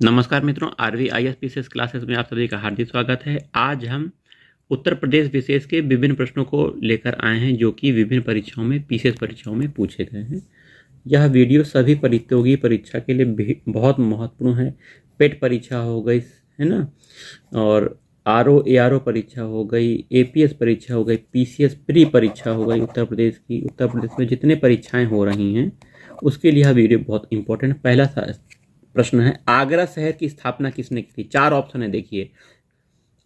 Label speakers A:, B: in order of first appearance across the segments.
A: नमस्कार मित्रों, RV IAS classes में आप सभी का हार्दिक स्वागत है। आज हम उत्तर प्रदेश विशेष के विभिन्न प्रश्नों को लेकर आए हैं जो कि विभिन्न परीक्षाओं में पीसीएस परीक्षाओं में पूछे गए हैं। यह वीडियो सभी प्रतियोगी परीक्षा के लिए बहुत महत्वपूर्ण है। पेट परीक्षा हो गई है ना, और ARO परीक्षा हो गई, APS परीक्षा हो गई, PCS प्री परीक्षा हो गई उत्तर प्रदेश की। उत्तर प्रदेश में जितने परीक्षाएं हो रही हैं उसके लिए यह वीडियो बहुत इंपॉर्टेंट है। पहला प्रश्न है, आगरा शहर की स्थापना किसने की थी? 4 ऑप्शन है, देखिए।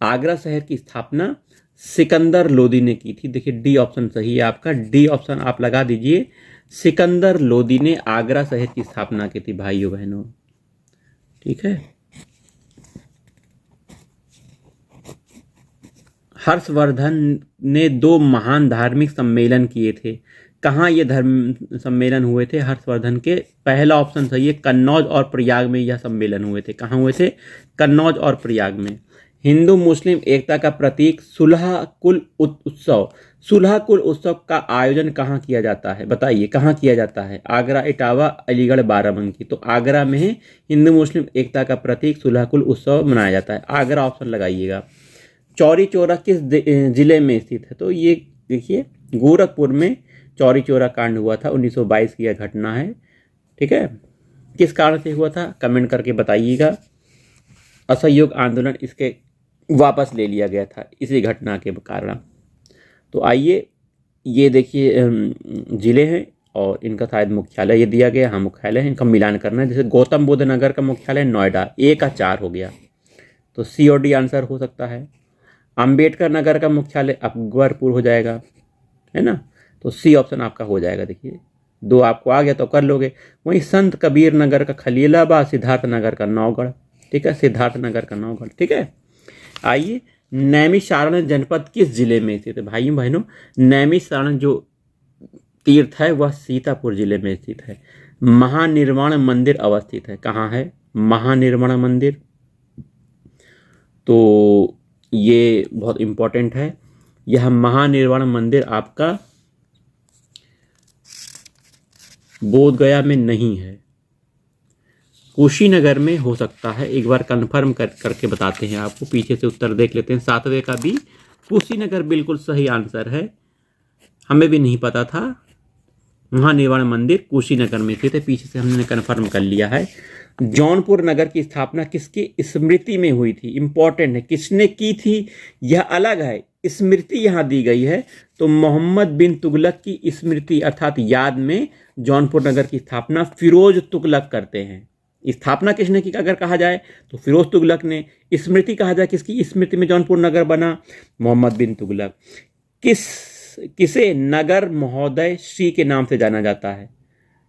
A: आगरा शहर की स्थापना सिकंदर लोदी ने की थी। देखिए डी ऑप्शन सही है आपका, डी ऑप्शन आप लगा दीजिए। सिकंदर लोदी ने आगरा शहर की स्थापना की थी भाइयों बहनों, ठीक है। हर्षवर्धन ने 2 महान धार्मिक सम्मेलन किए थे। कहाँ ये धर्म सम्मेलन हुए थे हर्षवर्धन के? पहला ऑप्शन सही है, कन्नौज और प्रयाग में यह सम्मेलन हुए थे। कहाँ हुए थे? कन्नौज और प्रयाग में। हिंदू मुस्लिम एकता का प्रतीक सुलह कुल उत्सव, सुलह कुल उत्सव का आयोजन कहाँ किया जाता है? बताइए कहाँ किया जाता है? आगरा, इटावा, अलीगढ़, बाराबंकी। तो आगरा में हिंदू मुस्लिम एकता का प्रतीक सुलह कुल उत्सव मनाया जाता है। आगरा ऑप्शन लगाइएगा। चौरी चौरा किस जिले में स्थित है? तो ये देखिए गोरखपुर में चौरी चौरा कांड हुआ था, 1922 की यह घटना है, ठीक है। किस कारण से हुआ था कमेंट करके बताइएगा। असहयोग आंदोलन इसके वापस ले लिया गया था इसी घटना के कारण। तो आइए ये देखिए जिले हैं और इनका शायद मुख्यालय ये दिया गया। हाँ मुख्यालय है, इनका मिलान करना है। जैसे गौतम बुद्ध नगर का मुख्यालय नोएडा, A का 4 हो गया, तो C और D आंसर हो सकता है। अंबेडकर नगर का मुख्यालय अकबरपुर हो जाएगा, है ना, तो C ऑप्शन आपका हो जाएगा। देखिए 2 आपको आ गया तो कर लोगे। वहीं संत कबीर नगर का खलीलाबाद, सिद्धार्थ नगर का नौगढ़, ठीक है, सिद्धार्थ नगर का नौगढ़, ठीक है। आइए, नैमिषारण्य जनपद किस जिले में स्थित है? भाइयों बहनों, नैमिषारण्य जो तीर्थ है वह सीतापुर जिले में स्थित है। महानिर्वाण मंदिर अवस्थित है। कहाँ है महानिर्वाण मंदिर? तो ये बहुत इंपॉर्टेंट है। यह महानिर्वाण मंदिर आपका बोध गया में नहीं है, कुशीनगर में हो सकता है। एक बार कंफर्म करके बताते हैं आपको, पीछे से उत्तर देख लेते हैं। 7वें का भी कुशीनगर बिल्कुल सही आंसर है। हमें भी नहीं पता था। महानिर्वाण मंदिर कुशीनगर में स्थित है, पीछे से हमने कंफर्म कर लिया है। जौनपुर नगर की स्थापना किसकी स्मृति में हुई थी? इंपॉर्टेंट है, किसने की थी यह अलग है, स्मृति यहां दी गई है। तो मोहम्मद बिन तुगलक की स्मृति अर्थात याद में जौनपुर नगर की स्थापना फिरोज तुगलक करते हैं। स्थापना किसने की अगर कहा जाए तो फिरोज तुगलक ने। स्मृति कहा जाए किसकी स्मृति में जौनपुर नगर बना? मोहम्मद बिन तुगलक। किसे नगर महोदय श्री के नाम से जाना जाता है?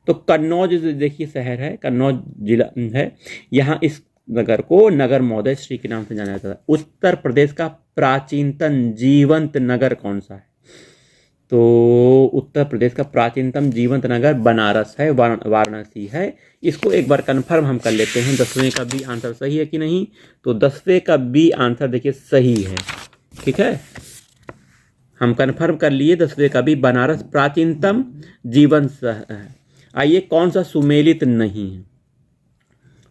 A: तो कन्नौज देखिए शहर है, कन्नौज जिला है, यहाँ इस नगर को नगर महोदय श्री के नाम से जाना जाता है। उत्तर प्रदेश का प्राचीनतम जीवंत नगर कौन सा है? तो उत्तर प्रदेश का प्राचीनतम जीवंत नगर बनारस है, वाराणसी है। इसको एक बार कंफर्म हम कर लेते हैं। 10वें का बी आंसर सही है कि नहीं? तो 10वें का बी आंसर देखिए सही है, ठीक है, हम कंफर्म कर लिए। 10वें का भी बनारस प्राचीनतम जीवन है। आइए, कौन सा सुमेलित नहीं है?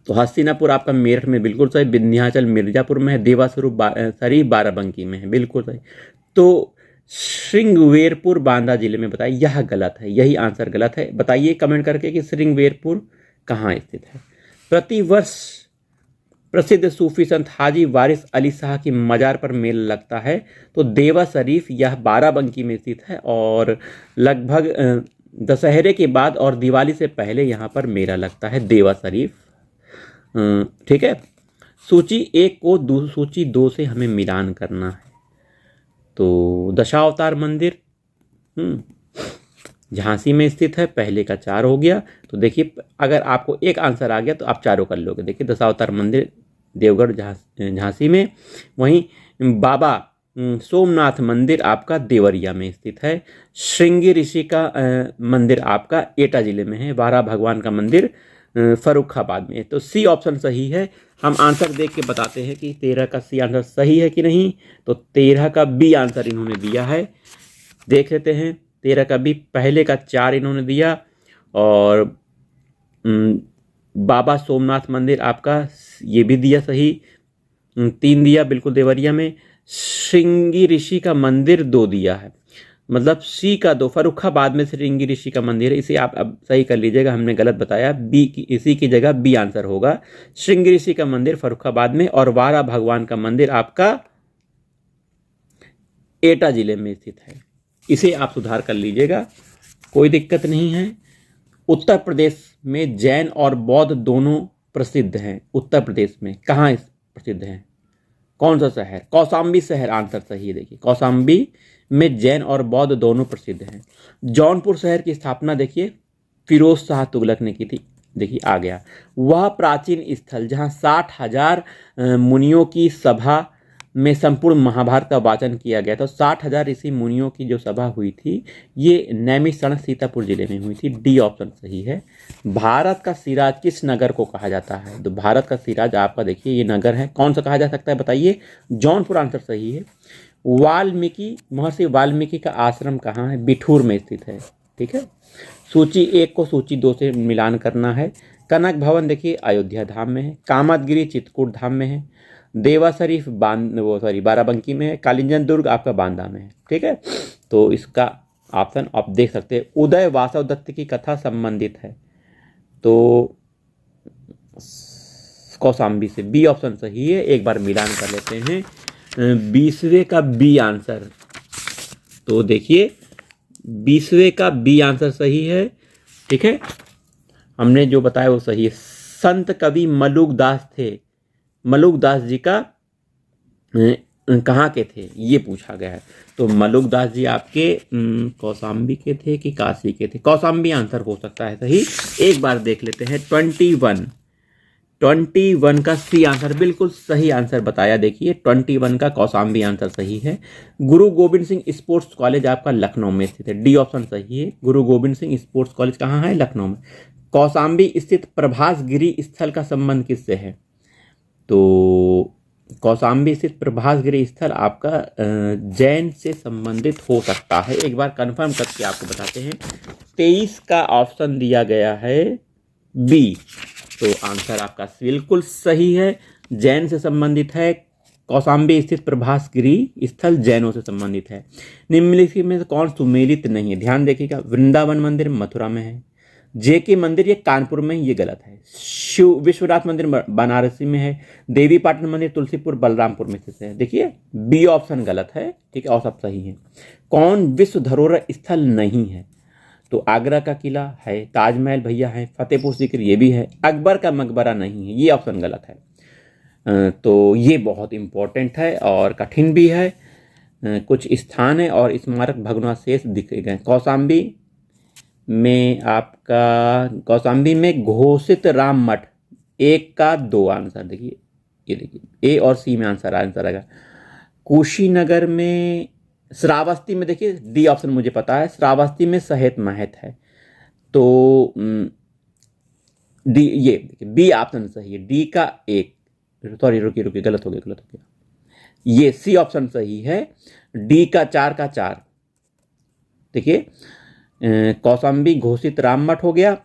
A: तो हस्तिनापुर आपका मेरठ में बिल्कुल सही, विंध्याचल मिर्जापुर में है, देवास्वरूप शरीफ बाराबंकी में है, बिल्कुल सही। तो श्रृंगवेरपुर बांदा जिले में, बताइए यह गलत है, यही आंसर गलत है। बताइए कमेंट करके कि श्रृंगवेरपुर कहाँ स्थित है। प्रतिवर्ष प्रसिद्ध सूफी संत हाजी वारिस अली शाह की मजार पर मेला लगता है। तो देवा शरीफ यह बाराबंकी में स्थित है और लगभग दशहरे के बाद और दिवाली से पहले यहाँ पर मेला लगता है देवा शरीफ, ठीक है। सूची 1 को सूची 2 से हमें मिलान करना है। तो दशावतार मंदिर झांसी में स्थित है, पहले का 4 हो गया। तो देखिए अगर आपको एक आंसर आ गया तो आप चारों कर लोगे। देखिए दशावतार मंदिर देवगढ़ झांसी में। वहीं बाबा सोमनाथ मंदिर आपका देवरिया में स्थित है। श्रृंगी ऋषि का मंदिर आपका एटा जिले में है। बारह भगवान का मंदिर फर्रुखाबाद में है। तो सी ऑप्शन सही है। हम आंसर देख के बताते हैं कि 13 का सी आंसर सही है कि नहीं। तो 13 का बी आंसर इन्होंने दिया है, देख लेते हैं। 13 का बी, पहले का 4 इन्होंने दिया और बाबा सोमनाथ मंदिर आपका ये भी दिया सही, 3 दिया बिल्कुल देवरिया में। श्रृंगी ऋषि का मंदिर 2 दिया है, मतलब सी का 2, फर्रुखाबाद में श्रृंगी ऋषि का मंदिर है, इसे आप अब सही कर लीजिएगा, हमने गलत बताया, बी की इसी की जगह बी आंसर होगा। श्रृंगी ऋषि का मंदिर फर्रुखाबाद में, और वारा भगवान का मंदिर आपका एटा जिले में स्थित है, इसे आप सुधार कर लीजिएगा, कोई दिक्कत नहीं है। उत्तर प्रदेश में जैन और बौद्ध दोनों प्रसिद्ध हैं। उत्तर प्रदेश में कहाँ प्रसिद्ध हैं, कौन सा शहर? कौशाम्बी शहर आंसर सही है। देखिए कौशाम्बी में जैन और बौद्ध दोनों प्रसिद्ध हैं। जौनपुर शहर की स्थापना देखिए फिरोज शाह तुगलक ने की थी। देखिए आ गया, वह प्राचीन स्थल जहाँ 60,000 मुनियों की सभा में संपूर्ण महाभारत का वाचन किया गया था। 60,000 ऋषि मुनियों की जो सभा हुई थी ये नैमिषारण्य सीतापुर जिले में हुई थी, डी ऑप्शन सही है। भारत का सिराज किस नगर को कहा जाता है? तो भारत का सिराज आपका देखिए ये नगर है, कौन सा कहा जा सकता है बताइए? जौनपुर आंसर सही है। वाल्मीकि, महर्षि वाल्मीकि का आश्रम कहाँ है? बिठूर में स्थित है, ठीक है। सूची 1 को सूची 2 से मिलान करना है। कनक भवन देखिए अयोध्या धाम में है, कामतगिरी चित्रकूट धाम में है, देवा शरीफ बाराबंकी में है, कालिंजन दुर्ग आपका बांदा में है, ठीक है। तो इसका ऑप्शन आप देख सकते हैं, उदय वासव दत्त की कथा संबंधित है, तो कौशाम्बी से, बी ऑप्शन सही है। एक बार मिलान कर लेते हैं, 20वें का बी आंसर, तो देखिए 20वें का बी आंसर सही है, ठीक है। हमने जो बताया वो सही है। संत कवि मलुक दास थे, मलुक दास जी का कहाँ के थे ये पूछा गया है। तो मलुक दास जी आपके कौशाम्बी के थे कि काशी के थे? कौशाम्बी आंसर हो सकता है सही। एक बार देख लेते हैं, 21 का सी आंसर बिल्कुल सही आंसर बताया। देखिए 21 का कौशाम्बी आंसर सही है। गुरु गोविंद सिंह स्पोर्ट्स कॉलेज आपका लखनऊ में स्थित है, डी ऑप्शन सही है। गुरु गोविंद सिंह स्पोर्ट्स कॉलेज कहाँ है? लखनऊ में। कौशाम्बी स्थित प्रभास गिरी स्थल का संबंध किससे है? तो कौशाम्बी स्थित प्रभास गिरी स्थल आपका जैन से संबंधित हो सकता है। एक बार कंफर्म करके आपको बताते हैं, 23 का ऑप्शन दिया गया है बी, तो आंसर आपका बिल्कुल सही है, जैन से संबंधित है। कौशाम्बी स्थित प्रभास गिरी स्थल जैनों से संबंधित है। निम्नलिखित में से कौन सुमेलित नहीं है? ध्यान देखिएगा, वृंदावन मंदिर मथुरा में है, जेके मंदिर ये कानपुर में, ये गलत है। शिव विश्वनाथ मंदिर बनारसी में है, देवी पाटन मंदिर तुलसीपुर बलरामपुर में स्थित है। देखिए बी ऑप्शन गलत है, ठीक है, और सब सही है। कौन विश्व धरोहर स्थल नहीं है? तो आगरा का किला है, ताजमहल भैया है, फतेहपुर सीकरी ये भी है, अकबर का मकबरा नहीं है, ये ऑप्शन गलत है। तो ये बहुत इंपॉर्टेंट है और कठिन भी है। कुछ स्थान है और स्मारक भग्नावशेष दिखे गए। कौशाम्बी में आपका, कौशाम्बी में घोषित राम मठ, 1 का 2 आंसर। देखिए ये देखिए ए और सी में आंसर आएगा। कुशीनगर में, श्रावस्ती में देखिए डी ऑप्शन मुझे पता है, श्रावस्ती में सहेत महत है, तो डी, ये देखिए बी ऑप्शन सही है, डी का 1, सॉरी रुकिए गलत हो गया, ये सी ऑप्शन सही है, डी का 4 का 4। देखिए कौशाम्बी घोषित राम मठ हो गया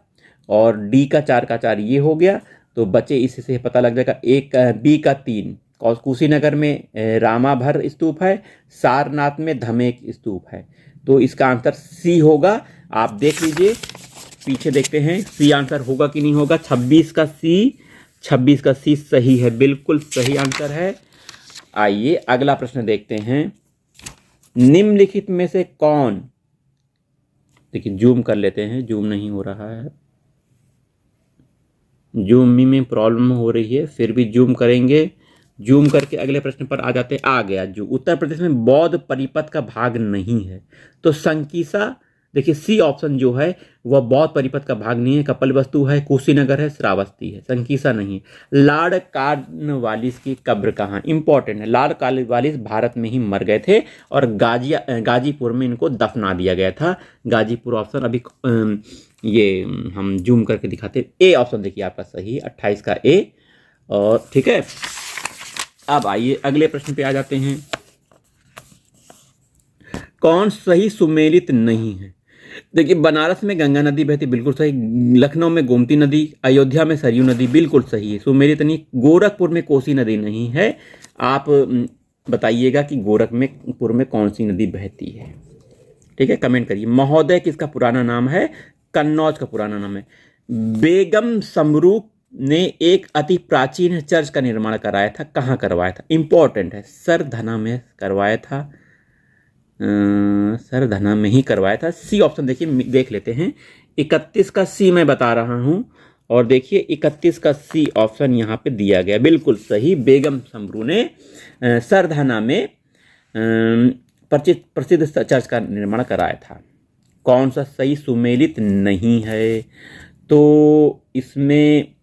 A: और डी का 4 का 4 ये हो गया, तो बचे इससे पता लग जाएगा। एक बी का 3, कुशीनगर में रामाभर स्तूप है, सारनाथ में धमेक स्तूप है, तो इसका आंसर सी होगा। आप देख लीजिए, पीछे देखते हैं सी आंसर होगा कि नहीं होगा। 26 का सी सही है, बिल्कुल सही आंसर है। आइए अगला प्रश्न देखते हैं, निम्नलिखित में से कौन, देखिए जूम कर लेते हैं, जूम नहीं हो रहा है, जूम में प्रॉब्लम हो रही है, फिर भी जूम करेंगे। जूम करके अगले प्रश्न पर आ जाते हैं। आ गया जो उत्तर प्रदेश में बौद्ध परिपथ का भाग नहीं है, तो संकीसा, देखिए सी ऑप्शन जो है वह बौद्ध परिपथ का भाग नहीं है। कपिलवस्तु है, कुशीनगर है, श्रावस्ती है, संकीसा नहीं है। लॉर्ड कॉर्नवालिस की कब्र कहाँ? इंपॉर्टेंट है, लॉर्ड कॉर्नवालिस भारत में ही मर गए थे और गाजीपुर में इनको दफना दिया गया था। गाजीपुर ऑप्शन अभी ये हम जूम करके दिखाते हैं। ए ऑप्शन देखिए आपका सही, 28 का ए, और ठीक है। अब आइए अगले प्रश्न पे आ जाते हैं, कौन सही सुमेलित नहीं है? देखिए, बनारस में गंगा नदी बहती, बिल्कुल सही। लखनऊ में गोमती नदी, अयोध्या में सरयू नदी, बिल्कुल सही है। सुमेलित इतनी। गोरखपुर में कोसी नदी नहीं है। आप बताइएगा कि गोरखपुर में कौन सी नदी बहती है, ठीक है, कमेंट करिए। महोदय किसका पुराना नाम है? कन्नौज का पुराना नाम है। बेगम समरू ने एक अति प्राचीन चर्च का निर्माण कराया था, कहाँ करवाया था? इंपॉर्टेंट है, सरधना में करवाया था। सरधना में ही करवाया था। सी ऑप्शन देखिए, देख लेते हैं। 31 का सी मैं बता रहा हूं, और देखिए 31 का सी ऑप्शन यहाँ पे दिया गया, बिल्कुल सही। बेगम समरू ने सरधना में प्रसिद्ध चर्च का निर्माण कराया था। कौन सा सही? सुमेलित नहीं है। तो इसमें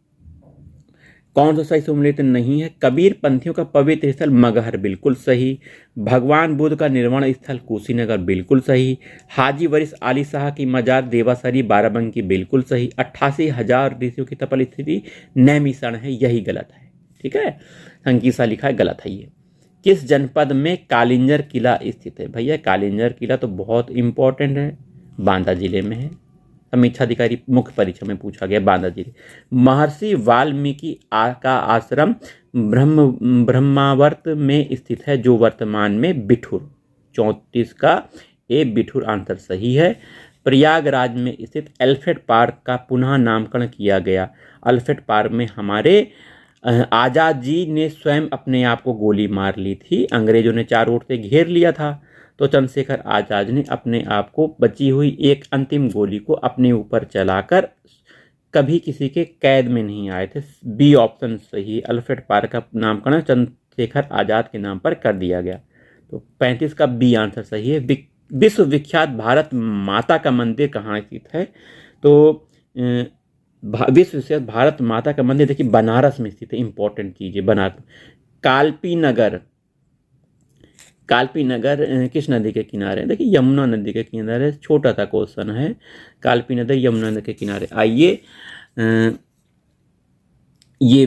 A: कौन सा सही सुमेलित नहीं है? कबीर पंथियों का पवित्र स्थल मगहर, बिल्कुल सही। भगवान बुद्ध का निर्वाण स्थल कुशीनगर, बिल्कुल सही। हाजी वरिस अली शाह की मजार देवासरी बाराबंकी, बिल्कुल सही। 88,000 ऋषियों की तपल स्थिति नैमिषारण है, यही गलत है, ठीक है। संकीसा लिखा है, गलत है ये। किस जनपद में कालिंजर किला स्थित है? भैया कालिंजर किला तो बहुत इंपॉर्टेंट है, बांदा जिले में है। समीक्षाधिकारी मुख्य परीक्षा में पूछा गया, बांदा जिले। महर्षि वाल्मीकि का आश्रम ब्रह्मावर्त में स्थित है, जो वर्तमान में बिठूर। 34 का ए बिठूर आंसर सही है। प्रयागराज में स्थित एलिफेंट पार्क का पुनः नामकरण किया गया। एलिफेंट पार्क में हमारे आजाद जी ने स्वयं अपने आप को गोली मार ली थी, अंग्रेजों ने चारों ओर से घेर लिया था, तो चंद्रशेखर आजाद ने अपने आप को बची हुई एक अंतिम गोली को अपने ऊपर चलाकर कभी किसी के कैद में नहीं आए थे। बी ऑप्शन सही। एलिफेंट पार्क का नामकरण चंद्रशेखर आजाद के नाम पर कर दिया गया, तो 35 का बी आंसर सही है। विश्व विख्यात भारत माता का मंदिर कहाँ स्थित है? तो विश्व विख्यात भारत माता का मंदिर देखिए बनारस में स्थित है, इंपॉर्टेंट चीज है बनारस। कालपी नगर किस नदी के किनारे है? देखिए यमुना नदी के किनारे, छोटा सा क्वेश्चन है। कालपी नदी यमुना नदी के किनारे। आइए ये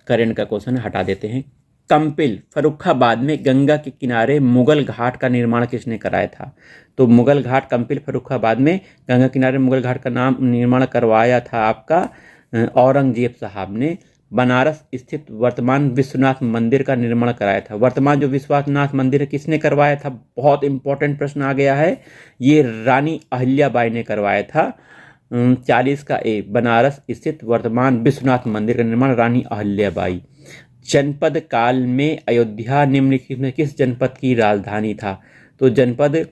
A: करंट का क्वेश्चन है, हटा देते हैं। कंपिल फर्रुखाबाद में गंगा के किनारे मुगल घाट का निर्माण किसने कराया था? तो मुगल घाट, कंपिल फर्रुखाबाद में गंगा किनारे मुगल घाट का निर्माण करवाया था आपका औरंगजेब साहब ने। बनारस स्थित वर्तमान विश्वनाथ मंदिर का निर्माण कराया था। वर्तमान जो विश्वनाथ मंदिर है किसने करवाया था? बहुत इंपॉर्टेंट प्रश्न आ गया है, ये रानी अहिल्याबाई ने करवाया था। 40 का ए, बनारस स्थित वर्तमान विश्वनाथ मंदिर का निर्माण रानी अहिल्याबाई। जनपद काल में अयोध्या निम्नलिखित में किस जनपद की राजधानी था? तो जनपद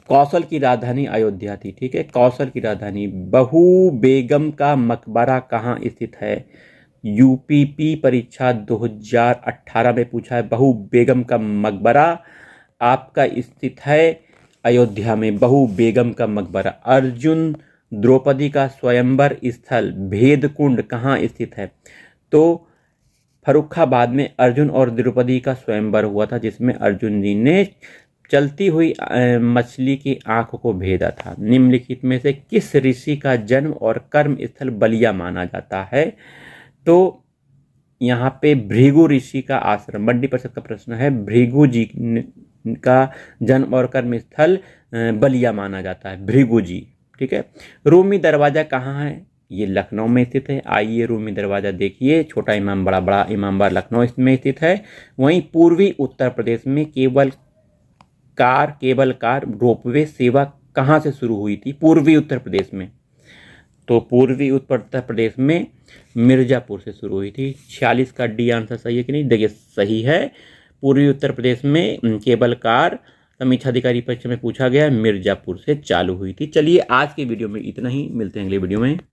A: कौशल की राजधानी अयोध्या थी, ठीक है, कौशल की राजधानी। बहू बेगम का मकबरा कहाँ स्थित है? यूपीपी परीक्षा 2018 में पूछा है। बहू बेगम का मकबरा आपका स्थित है अयोध्या में, बहू बेगम का मकबरा। अर्जुन द्रौपदी का स्वयंवर स्थल भेदकुंड कहाँ स्थित है? तो फर्रुखाबाद में अर्जुन और द्रौपदी का स्वयंवर हुआ था, जिसमें अर्जुन जी ने चलती हुई मछली की आंख को भेदा था। निम्नलिखित में से किस ऋषि का जन्म और कर्म स्थल बलिया माना जाता है? तो यहाँ पे भृगु ऋषि का आश्रम, बड्डी परिषद का प्रश्न है, भृगु जी का जन्म और कर्म स्थल बलिया माना जाता है, भृगु जी, ठीक है। रूमी दरवाजा कहाँ है? ये लखनऊ में स्थित है। आइए रूमी दरवाजा देखिए, छोटा इमाम बड़ा इमामबाड़ा लखनऊ में स्थित है। वहीं पूर्वी उत्तर प्रदेश में केबल कार रोपवे सेवा कहाँ से शुरू हुई थी? पूर्वी उत्तर प्रदेश में, तो पूर्वी उत्तर प्रदेश में मिर्जापुर से शुरू हुई थी। 46 का डी आंसर सही है कि नहीं? देखिए सही है, पूर्वी उत्तर प्रदेश में केबल कार समीक्षाधिकारी परीक्षा में पूछा गया, मिर्जापुर से चालू हुई थी। चलिए आज के वीडियो में इतना ही, मिलते हैं अगले वीडियो में।